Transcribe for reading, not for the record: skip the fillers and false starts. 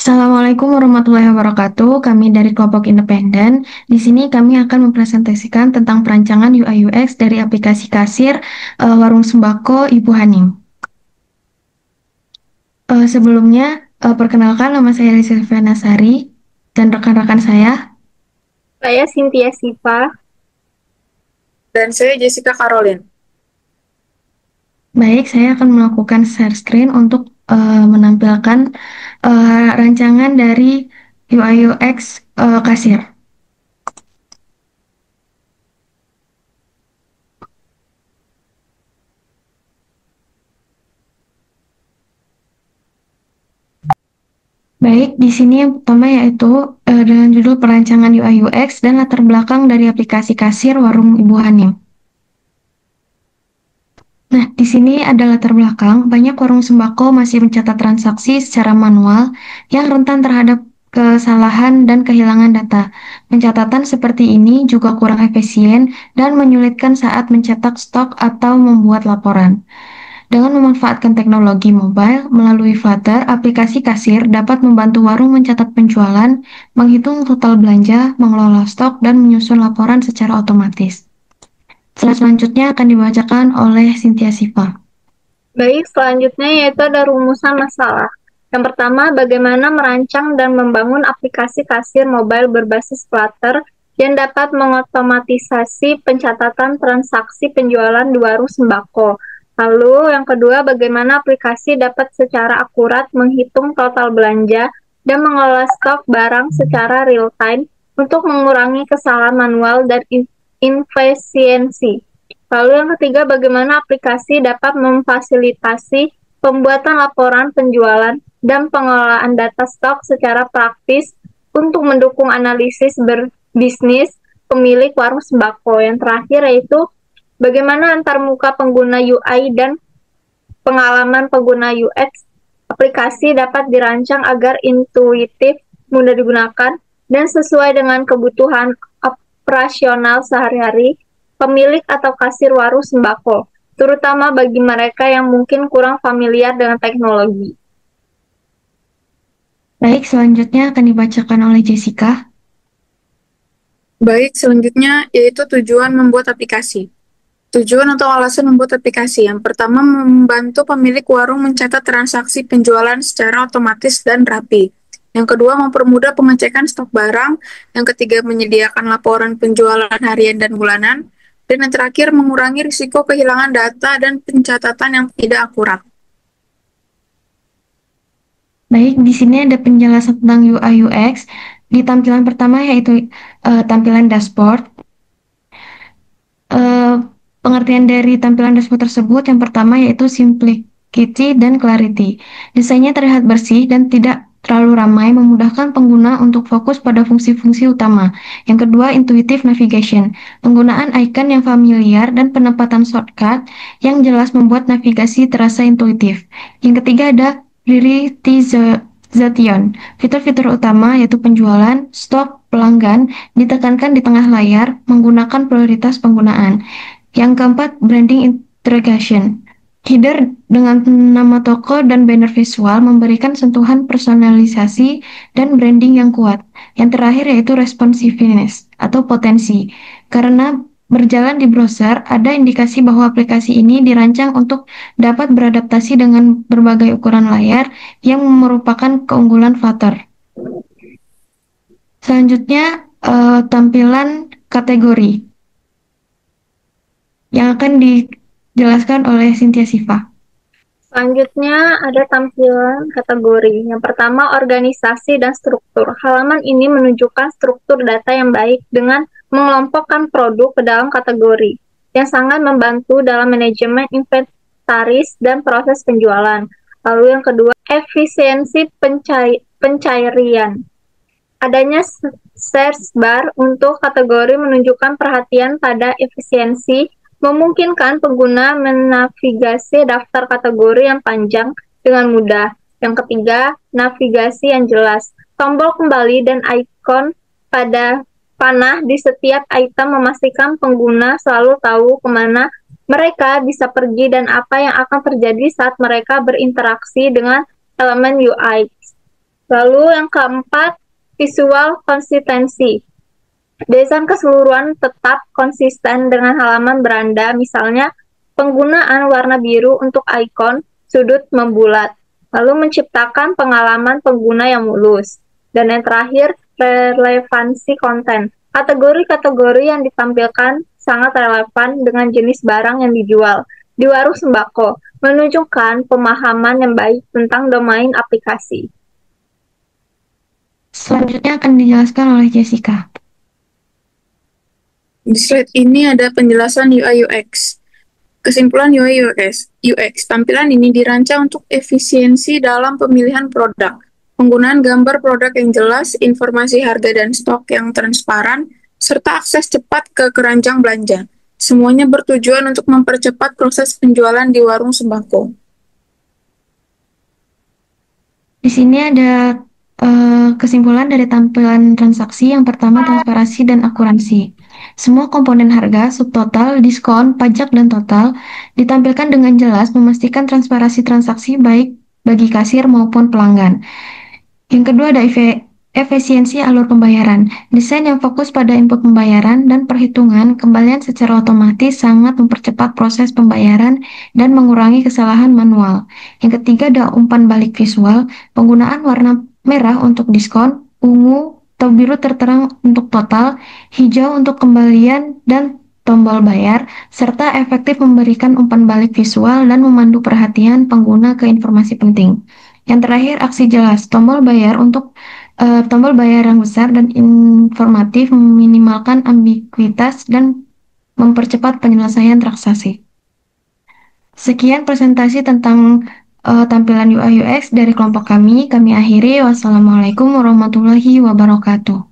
Assalamualaikum warahmatullahi wabarakatuh. Kami dari kelompok independen. Di sini kami akan mempresentasikan tentang perancangan UI UX dari aplikasi kasir warung sembako Ibu Hanim. Sebelumnya, perkenalkan nama saya Rizky Nasari dan rekan-rekan saya. Saya Cynthia Siva. Dan saya Jessica Caroline. Baik, saya akan melakukan share screen untuk menampilkan rancangan dari UI UX kasir. Baik, di sini yang pertama yaitu dengan judul perancangan UI UX dan latar belakang dari aplikasi kasir warung Ibu Hanim. Nah, di sini ada latar belakang, banyak warung sembako masih mencatat transaksi secara manual yang rentan terhadap kesalahan dan kehilangan data. Pencatatan seperti ini juga kurang efisien dan menyulitkan saat mencetak stok atau membuat laporan. Dengan memanfaatkan teknologi mobile melalui Flutter, aplikasi kasir dapat membantu warung mencatat penjualan, menghitung total belanja, mengelola stok, dan menyusun laporan secara otomatis. Slide selanjutnya akan dibacakan oleh Cynthia Siva. Baik, selanjutnya yaitu ada rumusan masalah. Yang pertama, bagaimana merancang dan membangun aplikasi kasir mobile berbasis Flutter yang dapat mengotomatisasi pencatatan transaksi penjualan di warung sembako. Lalu, yang kedua, bagaimana aplikasi dapat secara akurat menghitung total belanja dan mengelola stok barang secara real-time untuk mengurangi kesalahan manual dan inefisiensi. Lalu yang ketiga, bagaimana aplikasi dapat memfasilitasi pembuatan laporan penjualan dan pengelolaan data stok secara praktis untuk mendukung analisis berbisnis pemilik warung sembako. Yang terakhir yaitu bagaimana antarmuka pengguna UI dan pengalaman pengguna UX aplikasi dapat dirancang agar intuitif, mudah digunakan, dan sesuai dengan kebutuhan operasional sehari-hari pemilik atau kasir warung sembako, terutama bagi mereka yang mungkin kurang familiar dengan teknologi. Baik, selanjutnya akan dibacakan oleh Jessica. Baik, selanjutnya yaitu tujuan membuat aplikasi. Tujuan atau alasan membuat aplikasi. Yang pertama, membantu pemilik warung mencatat transaksi penjualan secara otomatis dan rapi. Yang kedua, mempermudah pengecekan stok barang. Yang ketiga, menyediakan laporan penjualan harian dan bulanan. Dan yang terakhir, mengurangi risiko kehilangan data dan pencatatan yang tidak akurat. Baik, di sini ada penjelasan tentang UI UX. Di tampilan pertama yaitu tampilan dashboard. Pengertian dari tampilan dashboard tersebut yang pertama yaitu simplicity dan clarity. Desainnya terlihat bersih dan tidak terlalu ramai, memudahkan pengguna untuk fokus pada fungsi-fungsi utama. Yang kedua, intuitive navigation. Penggunaan icon yang familiar dan penempatan shortcut yang jelas membuat navigasi terasa intuitif. Yang ketiga ada prioritization. Fitur-fitur utama yaitu penjualan, stok, pelanggan ditekankan di tengah layar menggunakan prioritas penggunaan. Yang keempat, branding integration. Header dengan nama toko dan banner visual memberikan sentuhan personalisasi dan branding yang kuat. Yang terakhir yaitu responsiveness atau potensi. Karena berjalan di browser, ada indikasi bahwa aplikasi ini dirancang untuk dapat beradaptasi dengan berbagai ukuran layar yang merupakan keunggulan Flutter. Selanjutnya, tampilan kategori yang akan dijelaskan oleh Cynthia Siva. Selanjutnya ada tampilan kategori. Yang pertama, organisasi dan struktur. Halaman ini menunjukkan struktur data yang baik dengan mengelompokkan produk ke dalam kategori, yang sangat membantu dalam manajemen inventaris dan proses penjualan. Lalu yang kedua, efisiensi pencarian. Adanya search bar untuk kategori menunjukkan perhatian pada efisiensi, memungkinkan pengguna menavigasi daftar kategori yang panjang dengan mudah. Yang ketiga, navigasi yang jelas. Tombol kembali dan ikon pada panah di setiap item memastikan pengguna selalu tahu kemana mereka bisa pergi dan apa yang akan terjadi saat mereka berinteraksi dengan elemen UI. Lalu yang keempat, visual konsistensi. Desain keseluruhan tetap konsisten dengan halaman beranda, misalnya penggunaan warna biru untuk ikon, sudut membulat, lalu menciptakan pengalaman pengguna yang mulus. Dan yang terakhir, relevansi konten. Kategori-kategori yang ditampilkan sangat relevan dengan jenis barang yang dijual. Di warung sembako, menunjukkan pemahaman yang baik tentang domain aplikasi. Selanjutnya akan dijelaskan oleh Jessica. Di slide ini ada penjelasan UI UX. Kesimpulan UI UX, tampilan ini dirancang untuk efisiensi dalam pemilihan produk, penggunaan gambar produk yang jelas, informasi harga dan stok yang transparan, serta akses cepat ke keranjang belanja. Semuanya bertujuan untuk mempercepat proses penjualan di warung sembako. Di sini ada kesimpulan dari tampilan transaksi. Yang pertama, transparansi dan akurasi. Semua komponen harga, subtotal, diskon, pajak, dan total ditampilkan dengan jelas, memastikan transparansi transaksi baik bagi kasir maupun pelanggan. Yang kedua ada efisiensi alur pembayaran. Desain yang fokus pada input pembayaran dan perhitungan kembalian secara otomatis sangat mempercepat proses pembayaran dan mengurangi kesalahan manual. Yang ketiga ada umpan balik visual. Penggunaan warna merah untuk diskon, ungu atau biru terterang untuk total, hijau untuk kembalian dan tombol bayar, serta efektif memberikan umpan balik visual dan memandu perhatian pengguna ke informasi penting. Yang terakhir, aksi jelas. Tombol bayar yang besar dan informatif meminimalkan ambiguitas dan mempercepat penyelesaian transaksi. Sekian presentasi tentang tampilan UI UX dari kelompok kami. Kami akhiri. Wassalamualaikum warahmatullahi wabarakatuh.